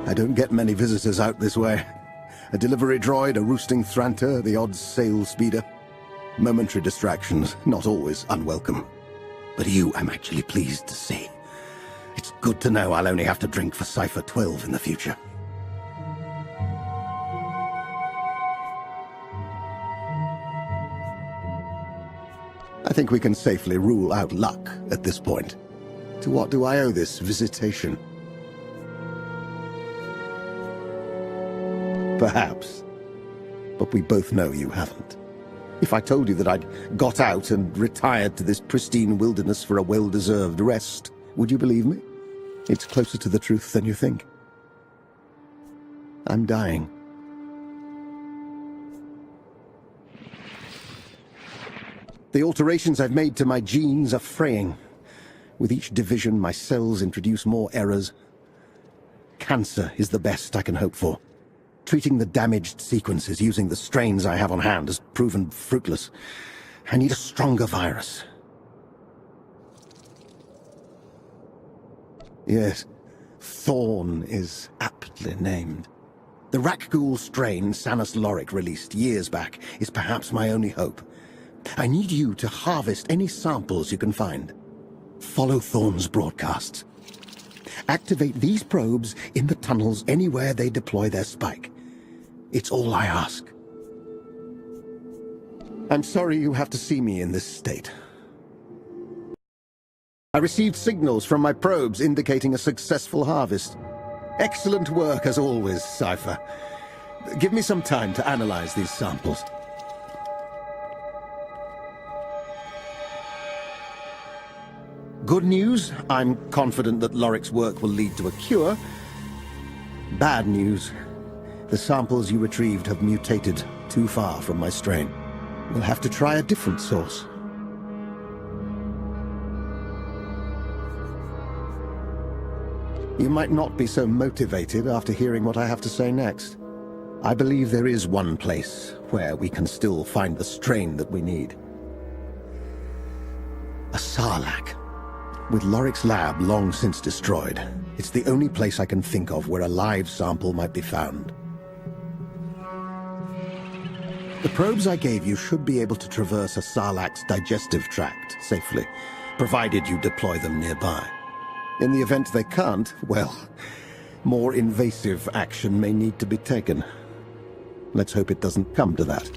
I don't get many visitors out this way. A delivery droid, a roosting Thranter, the odd sail speeder. Momentary distractions, not always unwelcome. But you, I'm actually pleased to see. It's good to know I'll only have to drink for Cipher 12 in the future. I think we can safely rule out luck at this point. To what do I owe this visitation? Perhaps. But we both know you haven't. If I told you that I'd got out and retired to this pristine wilderness for a well-deserved rest, would you believe me? It's closer to the truth than you think. I'm dying. The alterations I've made to my genes are fraying. With each division, my cells introduce more errors. Cancer is the best I can hope for. Treating the damaged sequences using the strains I have on hand has proven fruitless. I need a stronger virus. Yes, Thorn is aptly named. The Rakghoul strain Sanus Lorik released years back is perhaps my only hope. I need you to harvest any samples you can find. Follow Thorn's broadcasts. Activate these probes in the tunnels anywhere they deploy their spike. It's all I ask. I'm sorry you have to see me in this state. I received signals from my probes indicating a successful harvest. Excellent work as always, Cipher. Give me some time to analyze these samples. Good news, I'm confident that Lorik's work will lead to a cure. Bad news, the samples you retrieved have mutated too far from my strain. We'll have to try a different source. You might not be so motivated after hearing what I have to say next. I believe there is one place where we can still find the strain that we need. A Sarlacc. With Lorik's lab long since destroyed, it's the only place I can think of where a live sample might be found. The probes I gave you should be able to traverse a Sarlacc's digestive tract safely, provided you deploy them nearby. In the event they can't, well, more invasive action may need to be taken. Let's hope it doesn't come to that.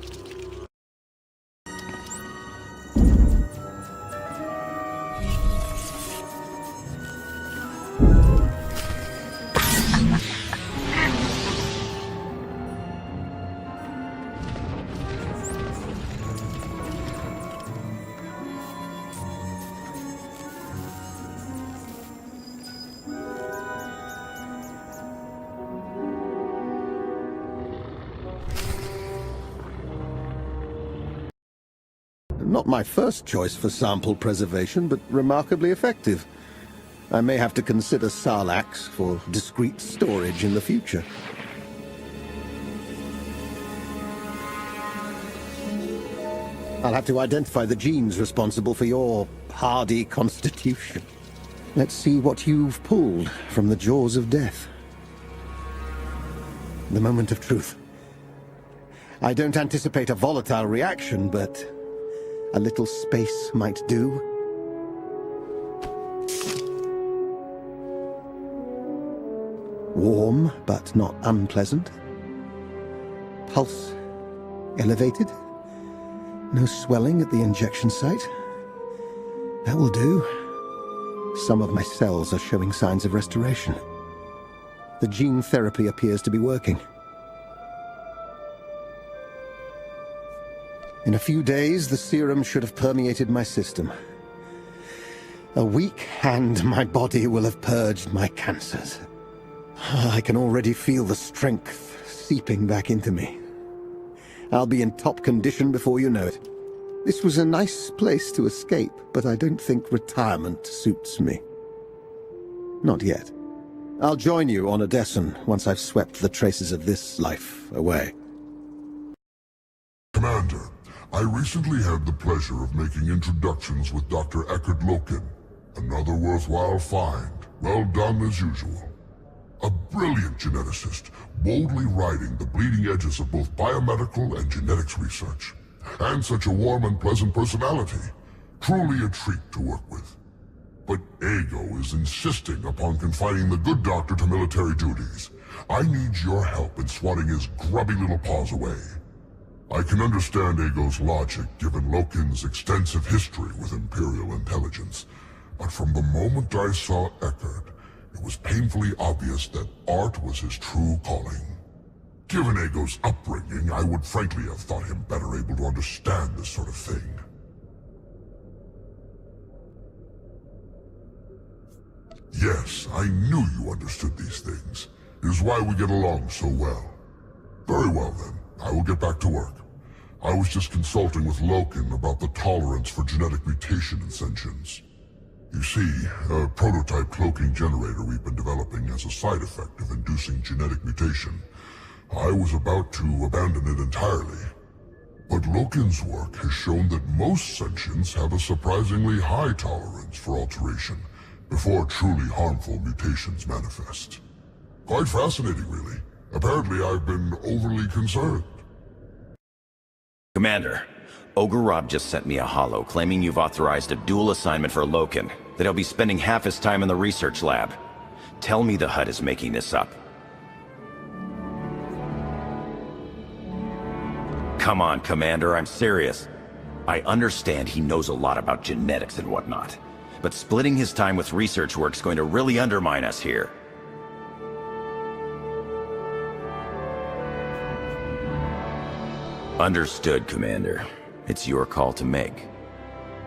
Not my first choice for sample preservation, but remarkably effective. I may have to consider Sarlaccs for discrete storage in the future. I'll have to identify the genes responsible for your hardy constitution. Let's see what you've pulled from the jaws of death. The moment of truth. I don't anticipate a volatile reaction, but a little space might do. Warm, but not unpleasant. Pulse elevated. No swelling at the injection site. That will do. Some of my cells are showing signs of restoration. The gene therapy appears to be working. In a few days, the serum should have permeated my system. A week, and my body will have purged my cancers. I can already feel the strength seeping back into me. I'll be in top condition before you know it. This was a nice place to escape, but I don't think retirement suits me. Not yet. I'll join you on Odessen once I've swept the traces of this life away. Commander, I recently had the pleasure of making introductions with Dr. Lokin. Another worthwhile find. Well done as usual. A brilliant geneticist, boldly riding the bleeding edges of both biomedical and genetics research. And such a warm and pleasant personality. Truly a treat to work with. But Ego is insisting upon confining the good doctor to military duties. I need your help in swatting his grubby little paws away. I can understand Ego's logic, given Lokin's extensive history with Imperial intelligence. But from the moment I saw Eckert, it was painfully obvious that art was his true calling. Given Ego's upbringing, I would frankly have thought him better able to understand this sort of thing. Yes, I knew you understood these things. It is why we get along so well. Very well then, I will get back to work. I was just consulting with Lokin about the tolerance for genetic mutation in sentients. You see, a prototype cloaking generator we've been developing has a side effect of inducing genetic mutation. I was about to abandon it entirely. But Lokin's work has shown that most sentients have a surprisingly high tolerance for alteration before truly harmful mutations manifest. Quite fascinating, really. Apparently I've been overly concerned. Commander, Ogre Rob just sent me a holo claiming you've authorized a dual assignment for Lokin, that he'll be spending half his time in the research lab. Tell me the HUD is making this up. Come on, Commander, I'm serious. I understand he knows a lot about genetics and whatnot, but splitting his time with research work's going to really undermine us here. Understood, Commander. It's your call to make.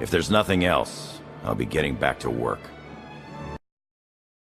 If there's nothing else, I'll be getting back to work.